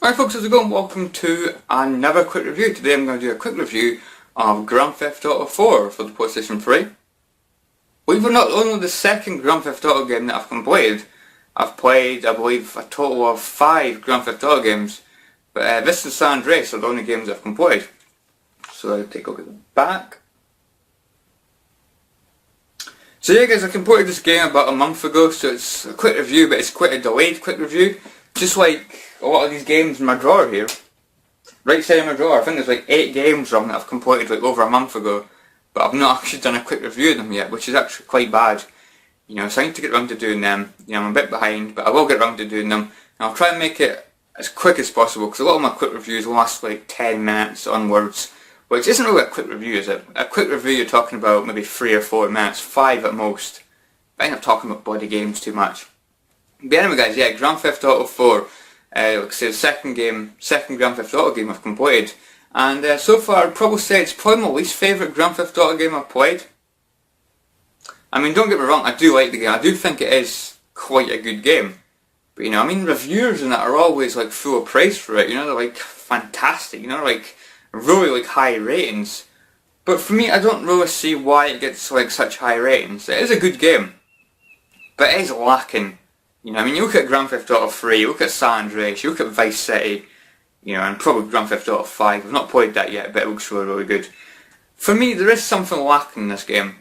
Alright folks, how's it going? Welcome to another quick review. Today I'm going to do a quick review of Grand Theft Auto 4 for the PlayStation 3. Well, even not only the second Grand Theft Auto game that I've completed, I've played, I believe, a total of 5 Grand Theft Auto games, but this and San Andreas are the only games I've completed. So I'll take a look at the back. So yeah guys, I completed this game about a month ago, so it's a quick review, but it's quite a delayed quick review. Just like a lot of these games in my drawer here. Right side of my drawer, I think there's like 8 games wrong that I've completed like over a month ago, but I've not actually done a quick review of them yet, which is actually quite bad. You know, so I need to get around to doing them. You know, I'm a bit behind, but I will get around to doing them. And I'll try and make it as quick as possible, because a lot of my quick reviews last like 10 minutes onwards, which isn't really a quick review, is it? A quick review you're talking about maybe 3 or 4 minutes, 5 at most. I end up talking about bloody games too much. But anyway guys, yeah, Grand Theft Auto 4, like I said, second Grand Theft Auto game I've completed. And so far I'd probably say it's probably my least favourite Grand Theft Auto game I've played. I mean, don't get me wrong, I do like the game, I do think it is quite a good game. But you know, I mean, reviewers and that are always like full of praise for it, you know, they're like fantastic, you know, like really like high ratings. But for me, I don't really see why it gets like such high ratings. It is a good game, but it is lacking. You know, I mean, you look at Grand Theft Auto 3, you look at San Andreas, you look at Vice City, you know, and probably Grand Theft Auto 5. I've not played that yet, but it looks really, really good. For me, there is something lacking in this game,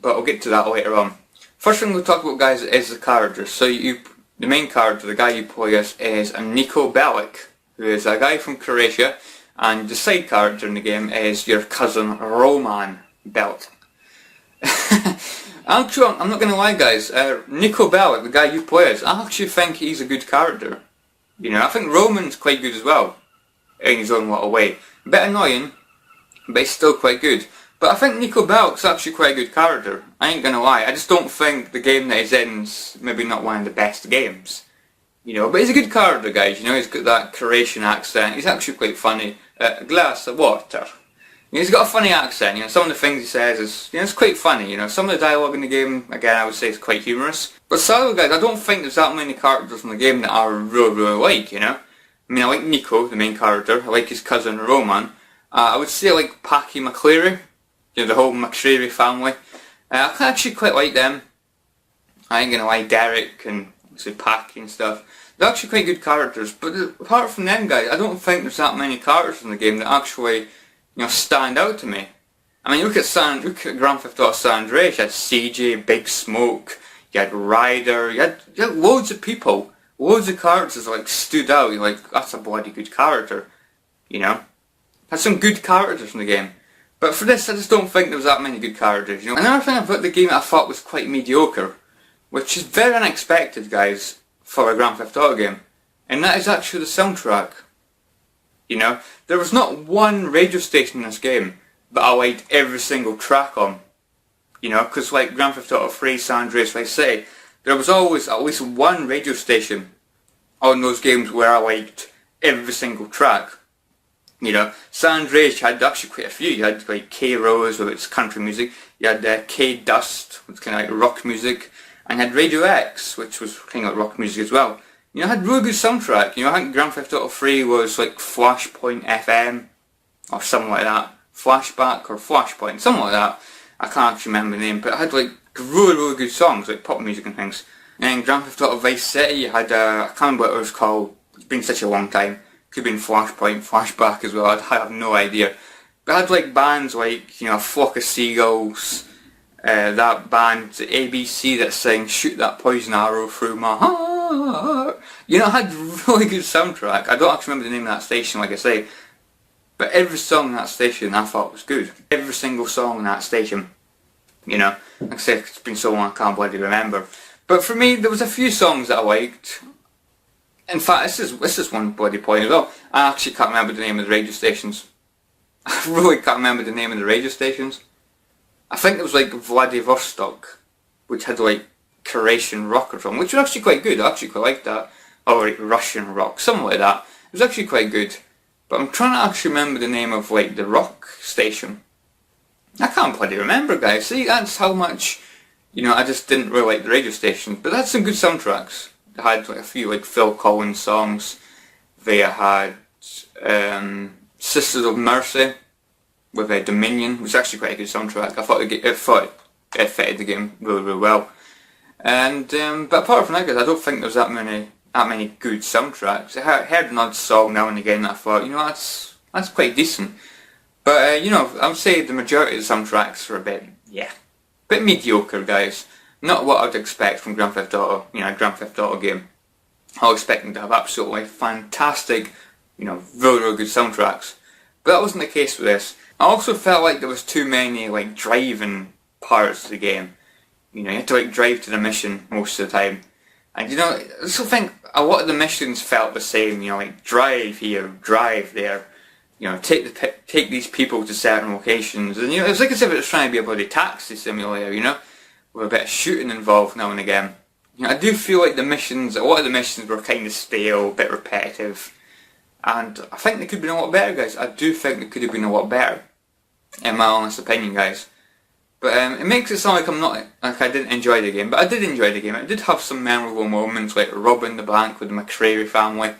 but I'll get to that later on. First thing we'll talk about, guys, is the characters. So the main character, the guy you play as, is Niko Bellic, who is a guy from Croatia, and the side character in the game is your cousin Roman Bellic. Actually, I'm not going to lie guys, Niko Bellic, the guy you play as, I actually think he's a good character. You know, I think Roman's quite good as well, in his own little way. A bit annoying, but he's still quite good. But I think Niko Bellic's actually quite a good character, I ain't going to lie. I just don't think the game that he's in's maybe not one of the best games. You know, but he's a good character guys, you know, he's got that Croatian accent, he's actually quite funny. A glass of water. You know, he's got a funny accent, you know, some of the things he says is, you know, it's quite funny, you know, some of the dialogue in the game, again, I would say is quite humorous. But sadly guys, I don't think there's that many characters in the game that I really, really like, you know. I mean, I like Niko, the main character, I like his cousin Roman. I would say I like Packy McCleary, you know, the whole McCreary family. I actually quite like them. I ain't gonna lie, Derek and say Packy and stuff. They're actually quite good characters, but apart from them guys, I don't think there's that many characters in the game that actually, you know, stand out to me. I mean, look at Grand Theft Auto San Andreas. You had CJ, Big Smoke, you had Ryder, you had loads of people, loads of characters that like stood out. You're like, that's a bloody good character, you know. Had some good characters in the game, but for this, I just don't think there was that many good characters. You know, another thing about the game that I thought was quite mediocre, which is very unexpected, guys, for a Grand Theft Auto game, and that is actually the soundtrack. You know, there was not one radio station in this game that I liked every single track on. You know, because like Grand Theft Auto 3, San Andreas, Vice City, there was always at least one radio station on those games where I liked every single track. You know, San Andreas had actually quite a few. You had like K-Rose with its country music, you had K-Dust, which was kind of like rock music, and you had Radio X, which was kind of like rock music as well. You know, it had really good soundtrack. You know, I think Grand Theft Auto 3 was like Flashpoint FM, or something like that. Flashback or Flashpoint, something like that. I can't actually remember the name, but it had like really, really good songs, like pop music and things. And then Grand Theft Auto Vice City, you had, I can't remember what it was called, it's been such a long time. Could have been Flashpoint, Flashback as well, I have no idea. But it had like bands like, you know, A Flock of Seagulls, that band, ABC, that sang Shoot That Poison Arrow Through My Heart. You know, it had really good soundtrack. I don't actually remember the name of that station, like I say, but every song in that station I thought was good. Every single song in that station, you know. Like I say, it's been so long I can't bloody remember. But for me, there was a few songs that I liked. In fact, this is one bloody point as well. I actually can't remember the name of the radio stations. I really can't remember the name of the radio stations. I think it was like Vladivostok, which had like Croatian rock or something, which was actually quite good. I actually quite liked that. Or like Russian rock, something like that. It was actually quite good. But I'm trying to actually remember the name of like the rock station. I can't bloody remember, guys. See, that's how much, you know, I just didn't really like the radio stations. But that's some good soundtracks. They had like a few like Phil Collins songs. They had Sisters of Mercy with Dominion, which was actually quite a good soundtrack. I thought it fitted the game really, really well. And but apart from that, guys, I don't think there's that many good soundtracks. I heard an odd song now and again that I thought, you know, that's quite decent. But you know, I would say the majority of the soundtracks are a bit mediocre, guys. Not what I'd expect from Grand Theft Auto, you know, a Grand Theft Auto game. I was expecting to have absolutely fantastic, you know, really, really good soundtracks. But that wasn't the case with this. I also felt like there was too many like driving parts of the game. You know, you had to like drive to the mission most of the time. And you know, I still think a lot of the missions felt the same, you know, like drive here, drive there. You know, take these people to certain locations. And you know, it's like as if it was trying to be a bloody taxi simulator, you know, with a bit of shooting involved now and again. You know, I do feel like a lot of the missions were kind of stale, a bit repetitive. And I think they could have been a lot better, guys. I do think they could have been a lot better, in my honest opinion, guys. But it makes it sound like I didn't enjoy the game, but I did enjoy the game. It did have some memorable moments, like robbing the bank with the McCreary family.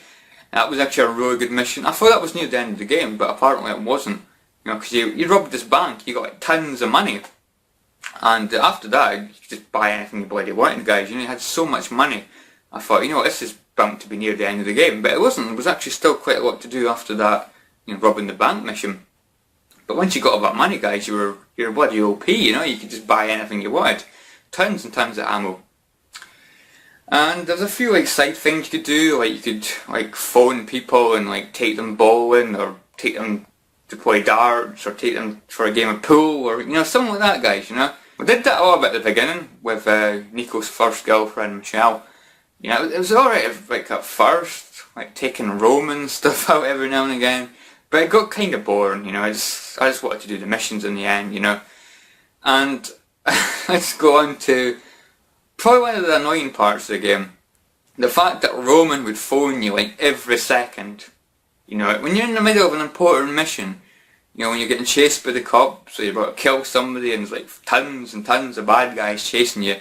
That was actually a really good mission. I thought that was near the end of the game, but apparently it wasn't. You know, because you robbed this bank, you got like tons of money. And after that, you could just buy anything you bloody wanted, guys. You know, you had so much money. I thought, you know, this is bound to be near the end of the game. But it wasn't. There was actually still quite a lot to do after that, you know, robbing the bank mission. But once you got all that money, guys, you were bloody OP, you know, you could just buy anything you wanted. Tons and tons of ammo. And there's a few like side things you could do, like you could like phone people and like take them bowling, or take them to play darts, or take them for a game of pool, or you know, something like that, guys, you know. We did that a little bit at the beginning with Nico's first girlfriend, Michelle. You know, it was alright like at first, like taking Roman stuff out every now and again. But it got kind of boring, you know. I just wanted to do the missions in the end, you know. And let's go on to probably one of the annoying parts of the game. The fact that Roman would phone you like every second. You know, when you're in the middle of an important mission, you know, when you're getting chased by the cops, so you're about to kill somebody and there's like tons and tons of bad guys chasing you,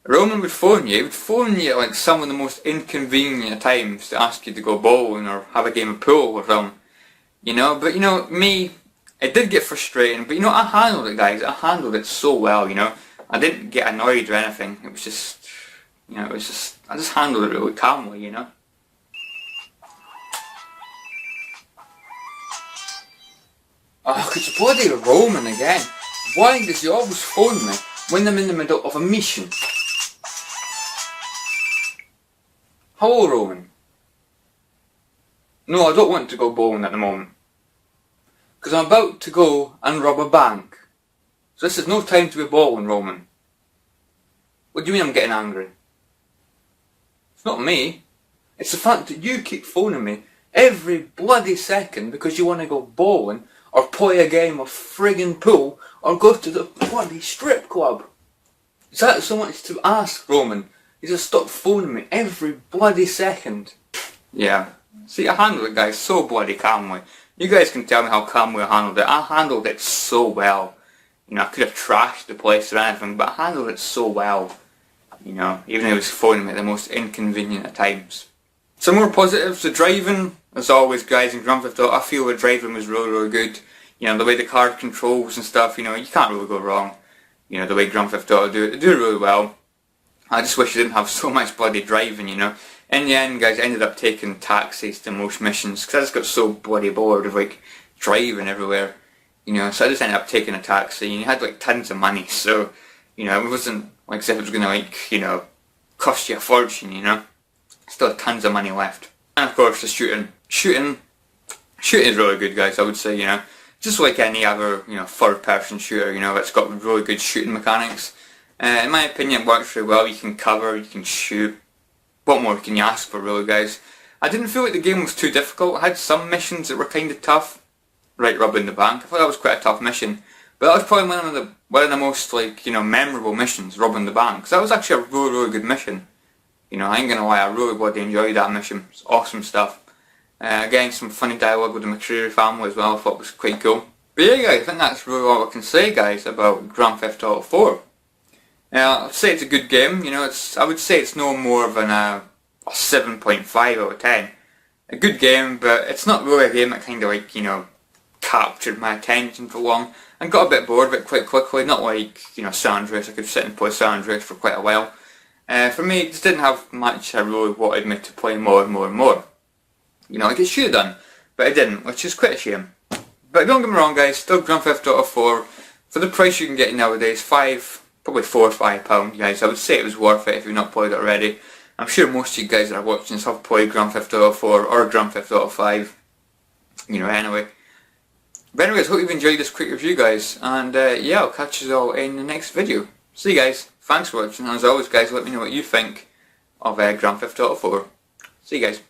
Roman would phone you. He would phone you at like some of the most inconvenient times to ask you to go bowling or have a game of pool or something. You know, but you know, me, it did get frustrating, but you know, I handled it, guys. I handled it so well, you know. I didn't get annoyed or anything. It was just, you know, I just handled it really calmly, you know. Oh, it's bloody Roman again. Why does he always phone me when I'm in the middle of a mission? Hello, Roman. No, I don't want to go bowling at the moment. Because I'm about to go and rob a bank. So this is no time to be bowling, Roman. What do you mean I'm getting angry? It's not me. It's the fact that you keep phoning me every bloody second because you want to go bowling or play a game of friggin' pool or go to the bloody strip club. Is that so much to ask, Roman? You just stop phoning me every bloody second. Yeah. See, I handled it, guys, so bloody calmly. You guys can tell me how calmly I handled it. I handled it so well. You know, I could have trashed the place or anything, but I handled it so well. You know, even though he was phoning me at the most inconvenient of times. Some more positives, the driving, as always, guys, in Grand Theft Auto, I feel the driving was really, really good. You know, the way the car controls and stuff, you know, you can't really go wrong. You know, the way Grand Theft Auto do it, they do it really well. I just wish I didn't have so much bloody driving, you know. In the end, guys, I ended up taking taxis to most missions because I just got so bloody bored of like driving everywhere, you know. So I just ended up taking a taxi, and you had like tons of money, so you know it wasn't like as if it was gonna like, you know, cost you a fortune, you know. Still had tons of money left, and of course the shooting is really good, guys. I would say, you know, just like any other, you know, third-person shooter, you know, it's got really good shooting mechanics. In my opinion, it works really well. You can cover, you can shoot. What more can you ask for, really, guys? I didn't feel like the game was too difficult. I had some missions that were kind of tough. Right, robbing the bank. I thought that was quite a tough mission. But that was probably one of the most, like, you know, memorable missions, robbing the bank. So that was actually a really, really good mission. You know, I ain't gonna lie, I really bloody enjoyed that mission. It's awesome stuff. Again, some funny dialogue with the McCreary family as well, I thought was quite cool. But yeah, guys, I think that's really all I can say, guys, about Grand Theft Auto 4. I'd say it's a good game, you know, I would say it's no more of a 7.5 out of 10. a good game, but it's not really a game that kind of like, you know, captured my attention for long. I got a bit bored of it quite quickly, not like, you know, San Andreas. I could sit and play San Andreas for quite a while. For me, it just didn't have much I really wanted me to play more and more and more. You know, like it should have done, but it didn't, which is quite a shame. But don't get me wrong guys, still Grand Theft Auto 4, for the price you can get it nowadays, probably £4 or £5 guys, I would say it was worth it if you've not played it already. I'm sure most of you guys that are watching this have played Grand Theft Auto 4 or Grand Theft Auto 5, you know, anyway. But anyways, hope you've enjoyed this quick review guys, and yeah, I'll catch you all in the next video. See you guys, thanks for watching, and as always guys, let me know what you think of Grand Theft Auto 4. See you guys.